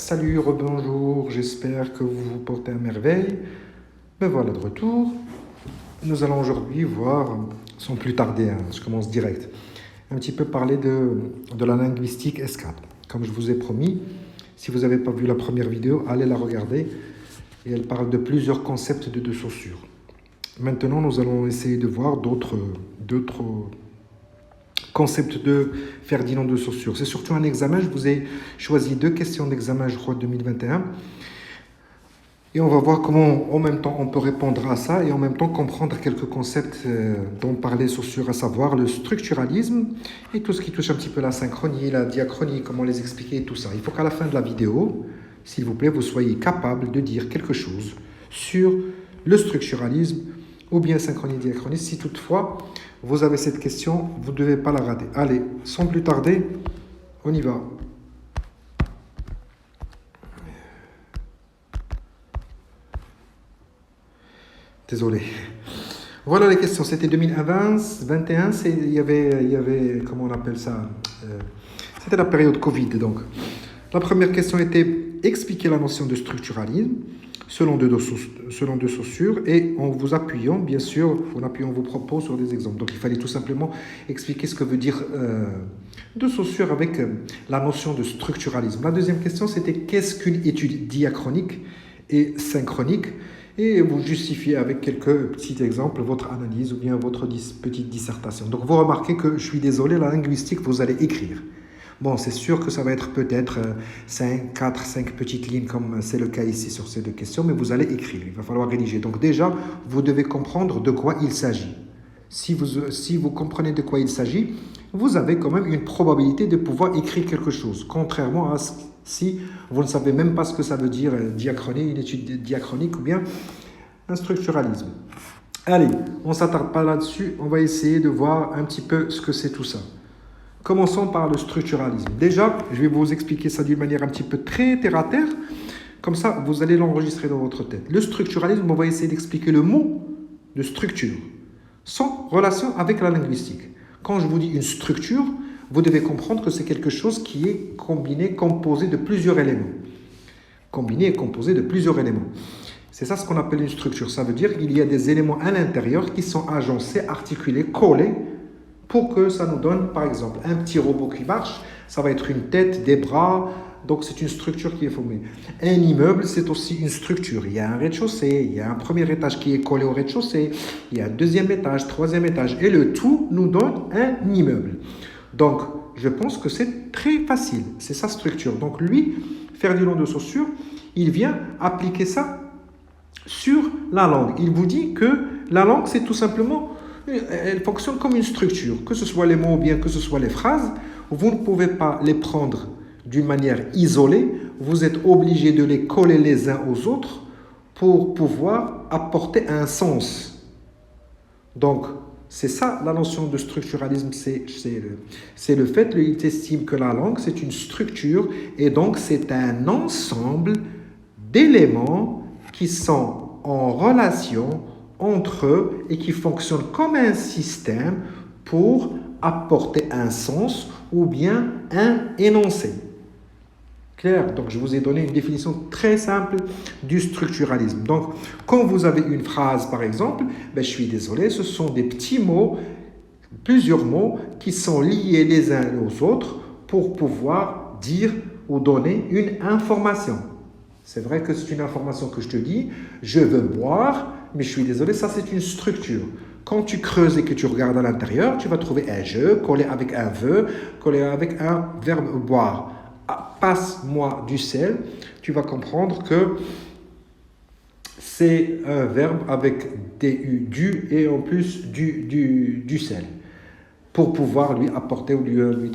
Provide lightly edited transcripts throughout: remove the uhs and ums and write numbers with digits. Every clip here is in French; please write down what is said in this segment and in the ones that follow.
Salut, rebonjour, j'espère que vous vous portez à merveille. Me voilà de retour. Nous allons aujourd'hui voir, sans plus tarder, je commence direct, un petit peu parler de la linguistique S4. Comme je vous ai promis, si vous n'avez pas vu la première vidéo, allez la regarder. Et elle parle de plusieurs concepts de Saussure. Maintenant, nous allons essayer de voir d'autres concepts de Ferdinand de Saussure. C'est surtout un examen. Je vous ai choisi 2 questions d'examen, je crois, 2021. Et on va voir comment, en même temps, on peut répondre à ça et en même temps comprendre quelques concepts dont parlait Saussure, à savoir le structuralisme et tout ce qui touche un petit peu la synchronie, la diachronie, comment les expliquer et tout ça. Il faut qu'à la fin de la vidéo, s'il vous plaît, vous soyez capable de dire quelque chose sur le structuralisme ou bien synchronie, diachronie. Si toutefois, vous avez cette question, vous ne devez pas la rater. Allez, sans plus tarder, on y va. Désolé. Voilà les questions. C'était 2021. Il y avait, comment on appelle ça c'était la période Covid. Donc, la première question était expliquer la notion de structuralisme selon de Saussure et en vous appuyant, bien sûr, en appuyant vos propos sur des exemples. Donc, il fallait tout simplement expliquer ce que veut dire de Saussure avec la notion de structuralisme. La deuxième question, c'était qu'est-ce qu'une étude diachronique et synchronique? Et vous justifiez avec quelques petits exemples votre analyse ou bien votre petite dissertation. Donc, vous remarquez que je suis désolé, la linguistique, vous allez écrire. Bon, c'est sûr que ça va être peut-être 5 petites lignes comme c'est le cas ici sur ces 2 questions, mais vous allez écrire, il va falloir rédiger. Donc déjà, vous devez comprendre de quoi il s'agit. Si vous comprenez de quoi il s'agit, vous avez quand même une probabilité de pouvoir écrire quelque chose, contrairement à si vous ne savez même pas ce que ça veut dire diachronie, une étude diachronique ou bien un structuralisme. Allez, on ne s'attarde pas là-dessus, on va essayer de voir un petit peu ce que c'est tout ça. Commençons par le structuralisme. Déjà, je vais vous expliquer ça d'une manière un petit peu très terre-à-terre. Comme ça, vous allez l'enregistrer dans votre tête. Le structuralisme, on va essayer d'expliquer le mot de structure, sans relation avec la linguistique. Quand je vous dis une structure, vous devez comprendre que c'est quelque chose qui est combiné, composé de plusieurs éléments. Combiné et composé de plusieurs éléments. C'est ça ce qu'on appelle une structure. Ça veut dire qu'il y a des éléments à l'intérieur qui sont agencés, articulés, collés, pour que ça nous donne, par exemple, un petit robot qui marche, ça va être une tête, des bras, donc c'est une structure qui est formée. Un immeuble, c'est aussi une structure. Il y a un rez-de-chaussée, il y a un premier étage qui est collé au rez-de-chaussée, il y a un deuxième étage, troisième étage, et le tout nous donne un immeuble. Donc, je pense que c'est très facile, c'est sa structure. Donc lui, Ferdinand de Saussure, il vient appliquer ça sur la langue. Il vous dit que la langue, c'est tout simplement... Elle fonctionne comme une structure, que ce soit les mots ou bien que ce soit les phrases. Vous ne pouvez pas les prendre d'une manière isolée. Vous êtes obligé de les coller les uns aux autres pour pouvoir apporter un sens. Donc, c'est ça la notion de structuralisme. C'est le fait, il estime que la langue, c'est une structure et donc c'est un ensemble d'éléments qui sont en relation entre eux et qui fonctionnent comme un système pour apporter un sens ou bien un énoncé. Clair? Donc, je vous ai donné une définition très simple du structuralisme. Donc, quand vous avez une phrase, par exemple, je suis désolé, ce sont des petits mots, plusieurs mots qui sont liés les uns aux autres pour pouvoir dire ou donner une information. C'est vrai que c'est une information que je te dis, je veux boire, mais je suis désolé, ça c'est une structure. Quand tu creuses et que tu regardes à l'intérieur, tu vas trouver un je collé avec un veux, collé avec un verbe boire. Passe-moi du sel, tu vas comprendre que c'est un verbe avec du et en plus du sel pour pouvoir lui apporter ou lui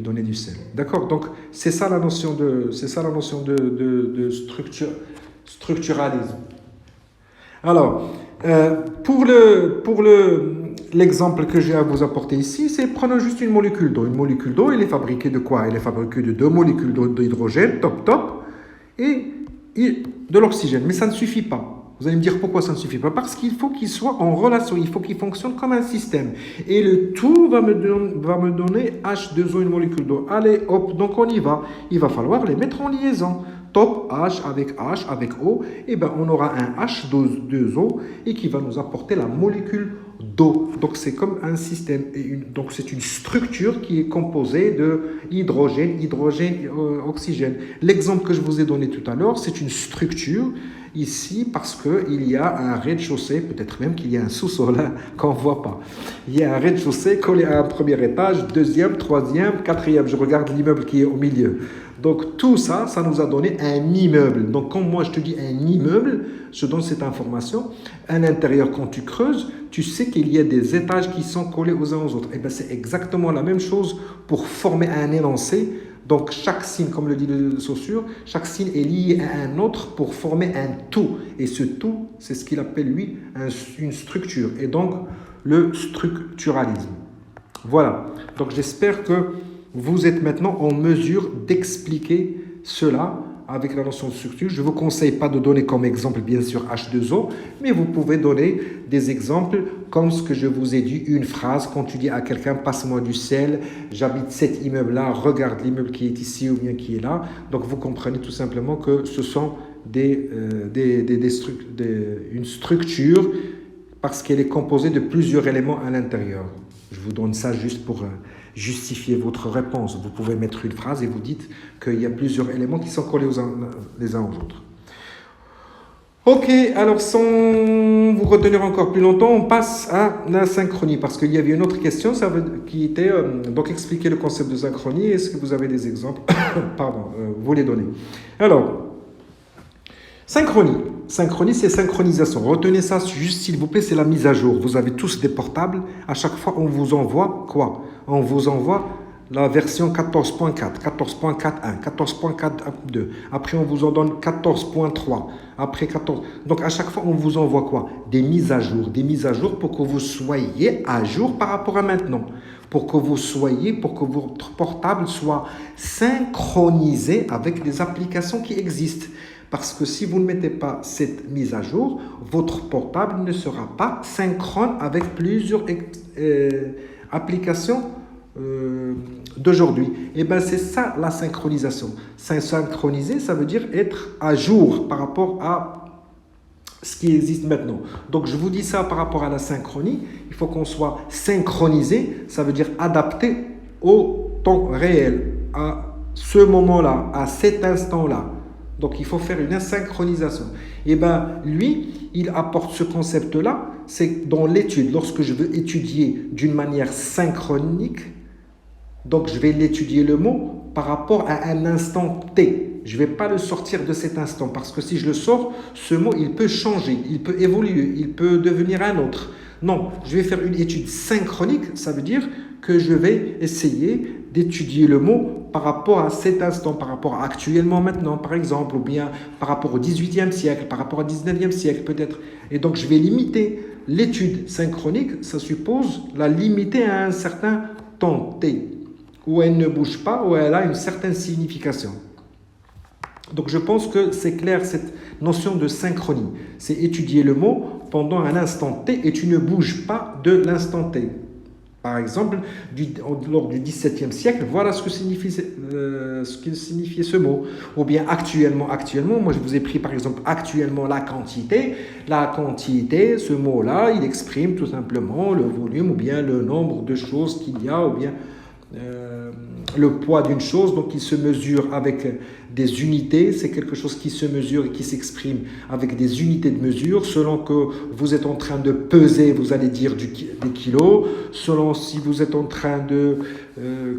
donner du sel. D'accord? Donc, c'est ça la notion de structuralisme. Alors, pour l'exemple que j'ai à vous apporter ici, c'est prenons juste une molécule d'eau. Une molécule d'eau, elle est fabriquée de quoi? Elle est fabriquée de 2 molécules d'hydrogène, top, et de l'oxygène. Mais ça ne suffit pas. Vous allez me dire pourquoi ça ne suffit pas? Parce qu'il faut qu'il soit en relation, il faut qu'il fonctionne comme un système. Et le tout va me donner H2O, une molécule d'eau. Allez, hop, donc on y va. Il va falloir les mettre en liaison. Top H avec O, et ben on aura un H2O et qui va nous apporter la molécule d'eau. Donc c'est comme un système, donc c'est une structure qui est composée de hydrogène, oxygène. L'exemple que je vous ai donné tout à l'heure, c'est une structure ici parce qu'il y a un rez-de-chaussée, peut-être même qu'il y a un sous-sol qu'on ne voit pas. Il y a un rez-de-chaussée collé à un premier étage, deuxième, troisième, quatrième. Je regarde l'immeuble qui est au milieu. Donc tout ça, ça nous a donné un immeuble. Donc quand moi je te dis un immeuble, je donne cette information. À l'intérieur, quand tu creuses, tu sais qu'il y a des étages qui sont collés aux uns aux autres. Et bien c'est exactement la même chose pour former un énoncé. Donc chaque signe, comme le dit le Saussure, chaque signe est lié à un autre pour former un tout. Et ce tout, c'est ce qu'il appelle lui une structure. Et donc le structuralisme. Voilà. Donc j'espère que vous êtes maintenant en mesure d'expliquer cela avec la notion de structure. Je ne vous conseille pas de donner comme exemple, bien sûr, H2O, mais vous pouvez donner des exemples comme ce que je vous ai dit, une phrase, quand tu dis à quelqu'un, passe-moi du sel, j'habite cet immeuble-là, regarde l'immeuble qui est ici ou bien qui est là. Donc vous comprenez tout simplement que ce sont une structure parce qu'elle est composée de plusieurs éléments à l'intérieur. Je vous donne ça juste pour justifier votre réponse. Vous pouvez mettre une phrase et vous dites qu'il y a plusieurs éléments qui sont collés les uns aux autres. Ok, alors sans vous retenir encore plus longtemps, on passe à la synchronie parce qu'il y avait une autre question qui était donc expliquer le concept de synchronie. Est-ce que vous avez des exemples? Pardon, vous les donnez. Alors, synchronie. Synchronie, c'est synchronisation. Retenez ça juste s'il vous plaît, c'est la mise à jour. Vous avez tous des portables. À chaque fois, on vous envoie quoi? On vous envoie la version 14.4, 14.4.1, 14.4.2. Après, on vous en donne 14.3. Après 14. Donc, à chaque fois, on vous envoie quoi? Des mises à jour. Des mises à jour pour que vous soyez à jour par rapport à maintenant. Pour que votre portable soit synchronisé avec les applications qui existent. Parce que si vous ne mettez pas cette mise à jour, votre portable ne sera pas synchrone avec plusieurs applications d'aujourd'hui. Et bien c'est ça la synchronisation. Synchroniser, ça veut dire être à jour par rapport à ce qui existe maintenant. Donc je vous dis ça par rapport à la synchronie. Il faut qu'on soit synchronisé, ça veut dire adapté au temps réel, à ce moment-là, à cet instant-là. Donc, il faut faire une synchronisation. Et bien, lui, il apporte ce concept-là, c'est dans l'étude. Lorsque je veux étudier d'une manière synchronique, donc je vais l'étudier le mot par rapport à un instant T. Je ne vais pas le sortir de cet instant parce que si je le sors, ce mot, il peut changer, il peut évoluer, il peut devenir un autre. Non, je vais faire une étude synchronique, ça veut dire que je vais essayer d'étudier le mot par rapport à cet instant, par rapport à actuellement maintenant, par exemple, ou bien par rapport au 18e siècle, par rapport au 19e siècle peut-être. Et donc, je vais limiter l'étude synchronique, ça suppose la limiter à un certain temps T, où elle ne bouge pas, où elle a une certaine signification. Donc, je pense que c'est clair, cette notion de synchronie. C'est étudier le mot pendant un instant T et tu ne bouges pas de l'instant T. Par exemple, lors du XVIIe siècle, voilà ce que signifiait ce mot. Ou bien actuellement, moi je vous ai pris par exemple actuellement la quantité. La quantité, ce mot-là, il exprime tout simplement le volume ou bien le nombre de choses qu'il y a ou bien le poids d'une chose. Donc il se mesure avec des unités, c'est quelque chose qui se mesure et qui s'exprime avec des unités de mesure. Selon que vous êtes en train de peser, vous allez dire des kilos. Selon si vous êtes en train de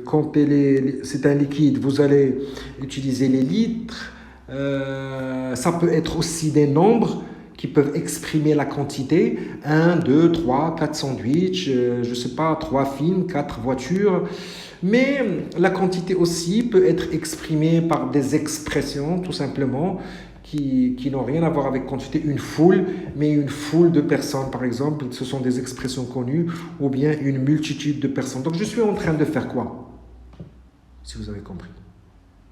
compter, c'est un liquide, vous allez utiliser les litres. Ça peut être aussi des nombres qui peuvent exprimer la quantité. 1, 2, 3, 4 sandwichs, je ne sais pas, 3 films, 4 voitures. Mais la quantité aussi peut être exprimée par des expressions, tout simplement, qui n'ont rien à voir avec quantité. Une foule, mais une foule de personnes, par exemple, ce sont des expressions connues, ou bien une multitude de personnes. Donc, je suis en train de faire quoi? Si vous avez compris.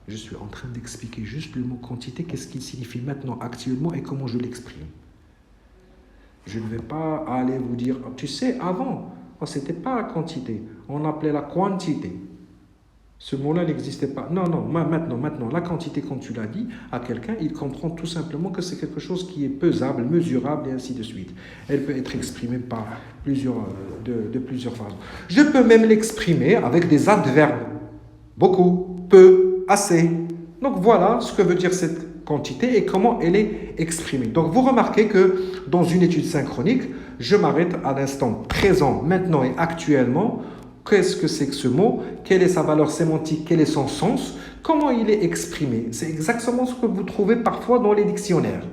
Je suis en train d'expliquer juste le mot quantité, qu'est-ce qu'il signifie maintenant, actuellement, et comment je l'exprime. Je ne vais pas aller vous dire, tu sais, avant, ce n'était pas la quantité, on appelait la quantité. Ce mot-là n'existait pas. Non, non, maintenant, la quantité, quand tu l'as dit à quelqu'un, il comprend tout simplement que c'est quelque chose qui est pesable, mesurable et ainsi de suite. Elle peut être exprimée par de plusieurs façons. Je peux même l'exprimer avec des adverbes. Beaucoup, peu, assez. Donc voilà ce que veut dire cette quantité et comment elle est exprimée. Donc vous remarquez que dans une étude synchronique, je m'arrête à l'instant présent, maintenant et actuellement. Qu'est-ce que c'est que ce mot? Quelle est sa valeur sémantique? Quel est son sens? Comment il est exprimé? C'est exactement ce que vous trouvez parfois dans les dictionnaires.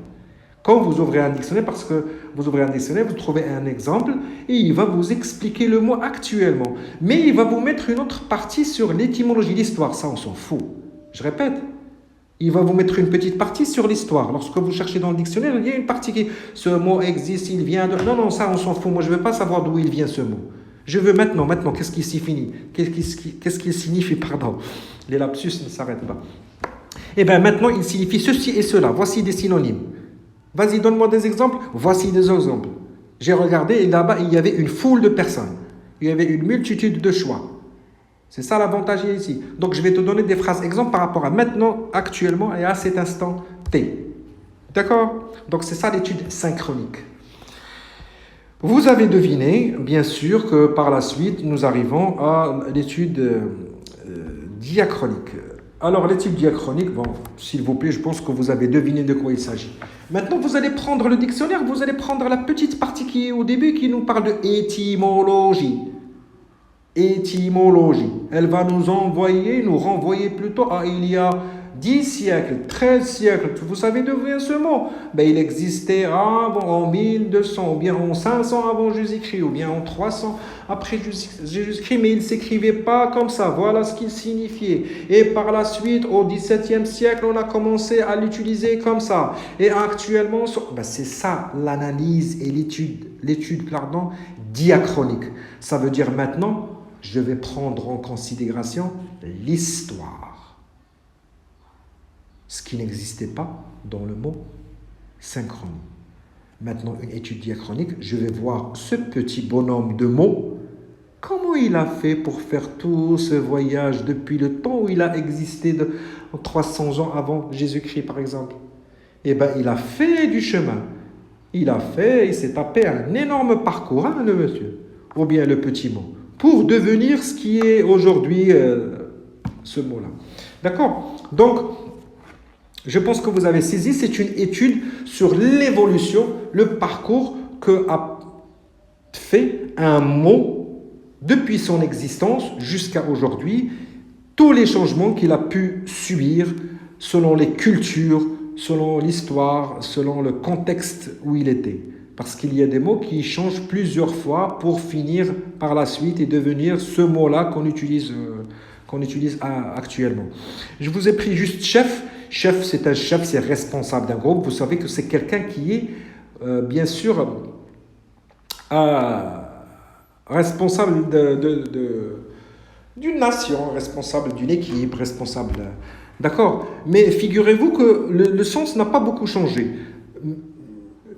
Quand vous ouvrez un dictionnaire, parce que vous ouvrez un dictionnaire, vous trouvez un exemple et il va vous expliquer le mot actuellement. Mais il va vous mettre une autre partie sur l'étymologie, l'histoire. Ça, on s'en fout. Je répète. Il va vous mettre une petite partie sur l'histoire. Lorsque vous cherchez dans le dictionnaire, il y a une partie qui... Ce mot existe, il vient de... Non, non, ça, on s'en fout. Moi, je ne veux pas savoir d'où il vient ce mot. Je veux maintenant, qu'est-ce qui signifie? Qu'est-ce qui signifie, pardon? Les lapsus ne s'arrêtent pas. Eh bien, maintenant, il signifie ceci et cela. Voici des synonymes. Vas-y, donne-moi des exemples. Voici des exemples. J'ai regardé et là-bas, il y avait une foule de personnes. Il y avait une multitude de choix. C'est ça l'avantage ici. Donc, je vais te donner des phrases exemples par rapport à maintenant, actuellement et à cet instant T. D'accord? Donc, c'est ça l'étude synchronique. Vous avez deviné, bien sûr, que par la suite, nous arrivons à l'étude diachronique. Alors, l'étude diachronique, bon, s'il vous plaît, je pense que vous avez deviné de quoi il s'agit. Maintenant, vous allez prendre le dictionnaire, vous allez prendre la petite partie qui est au début, qui nous parle de étymologie. Étymologie. Elle va nous renvoyer plutôt à il y a 10 siècles, 13 siècles. Vous savez d'où vient ce mot? Il existait avant, en 1200, ou bien en 500 avant Jésus-Christ, ou bien en 300 après Jésus-Christ, mais il ne s'écrivait pas comme ça. Voilà ce qu'il signifiait. Et par la suite, au XVIIe siècle, on a commencé à l'utiliser comme ça. Et actuellement, c'est ça l'analyse et l'étude diachronique. Ça veut dire maintenant, je vais prendre en considération l'histoire. Ce qui n'existait pas dans le mot synchronie. Maintenant, une étude diachronique, je vais voir ce petit bonhomme de mots, comment il a fait pour faire tout ce voyage depuis le temps où il a existé 300 ans avant Jésus-Christ, par exemple. Eh bien, il a fait du chemin. Il s'est tapé un énorme parcours, hein, le monsieur, ou bien le petit mot, pour devenir ce qui est aujourd'hui ce mot-là. D'accord? Donc, je pense que vous avez saisi, c'est une étude sur l'évolution, le parcours qu'a fait un mot depuis son existence jusqu'à aujourd'hui, tous les changements qu'il a pu subir selon les cultures, selon l'histoire, selon le contexte où il était. Parce qu'il y a des mots qui changent plusieurs fois pour finir par la suite et devenir ce mot-là qu'on utilise actuellement. Je vous ai pris juste chef. Chef, c'est responsable d'un groupe. Vous savez que c'est quelqu'un qui est, bien sûr, responsable d'une nation, responsable d'une équipe, responsable... D'accord? Mais figurez-vous que le sens n'a pas beaucoup changé.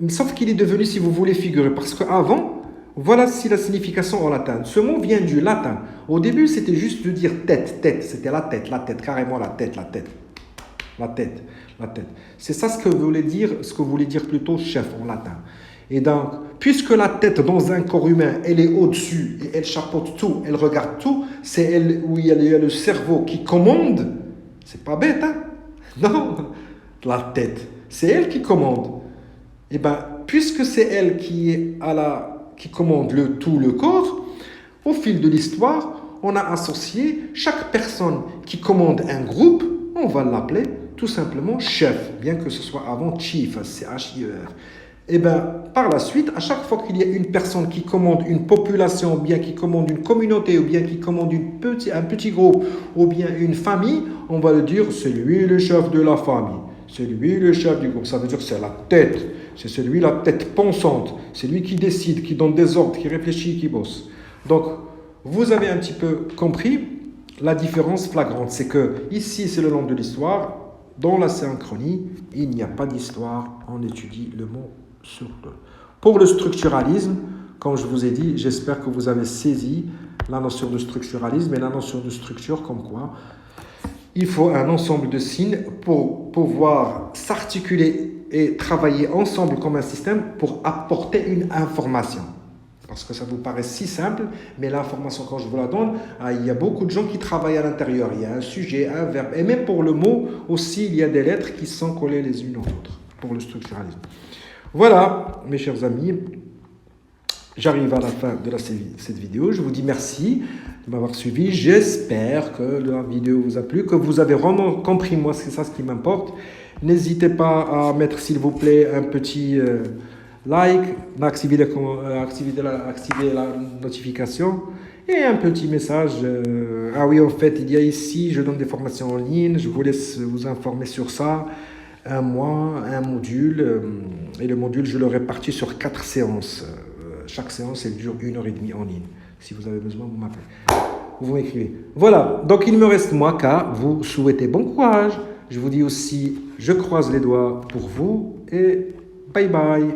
Sauf qu'il est devenu, si vous voulez, figuré. Parce qu'avant, voilà la signification en latin. Ce mot vient du latin. Au début, c'était juste de dire tête. C'était la tête, carrément la tête. La tête. C'est ça ce que voulait dire plutôt chef en latin. Et donc, puisque la tête dans un corps humain, elle est au-dessus et elle chapeaute tout, elle regarde tout, c'est elle où il y a le cerveau qui commande. C'est pas bête, hein? Non, la tête, c'est elle qui commande. Et bien, puisque c'est elle qui commande le corps, au fil de l'histoire, on a associé chaque personne qui commande un groupe, on va l'appeler tout simplement chef, bien que ce soit avant chief, C-H-I-E-F. Et bien, par la suite, à chaque fois qu'il y a une personne qui commande une population, ou bien qui commande une communauté, ou bien qui commande un petit groupe, ou bien une famille, on va le dire, c'est lui le chef de la famille, c'est lui le chef du groupe. Ça veut dire que c'est la tête, c'est celui la tête pensante, c'est lui qui décide, qui donne des ordres, qui réfléchit, qui bosse. Donc, vous avez un petit peu compris la différence flagrante. C'est que ici, c'est le nom de l'histoire. Dans la synchronie, il n'y a pas d'histoire. On étudie le mot sur Pour le structuralisme, comme je vous ai dit, j'espère que vous avez saisi la notion de structuralisme et la notion de structure comme quoi il faut un ensemble de signes pour pouvoir s'articuler et travailler ensemble comme un système pour apporter une information. Parce que ça vous paraît si simple, mais l'information, quand je vous la donne, il y a beaucoup de gens qui travaillent à l'intérieur. Il y a un sujet, un verbe. Et même pour le mot aussi, il y a des lettres qui sont collées les unes aux autres pour le structuralisme. Voilà, mes chers amis. J'arrive à la fin de cette vidéo. Je vous dis merci de m'avoir suivi. J'espère que la vidéo vous a plu, que vous avez vraiment compris, moi, c'est ça ce qui m'importe. N'hésitez pas à mettre, s'il vous plaît, un petit like, activer la notification et un petit message. Ah oui, en fait, il y a ici, je donne des formations en ligne. Je vous laisse vous informer sur ça. Un mois, un module. Et le module, je le répartis sur 4 séances. Chaque séance, elle dure 1h30 en ligne. Si vous avez besoin, vous m'appelez. Vous m'écrivez. Voilà, donc il ne me reste moi qu'à vous souhaiter bon courage. Je vous dis aussi, je croise les doigts pour vous et bye bye.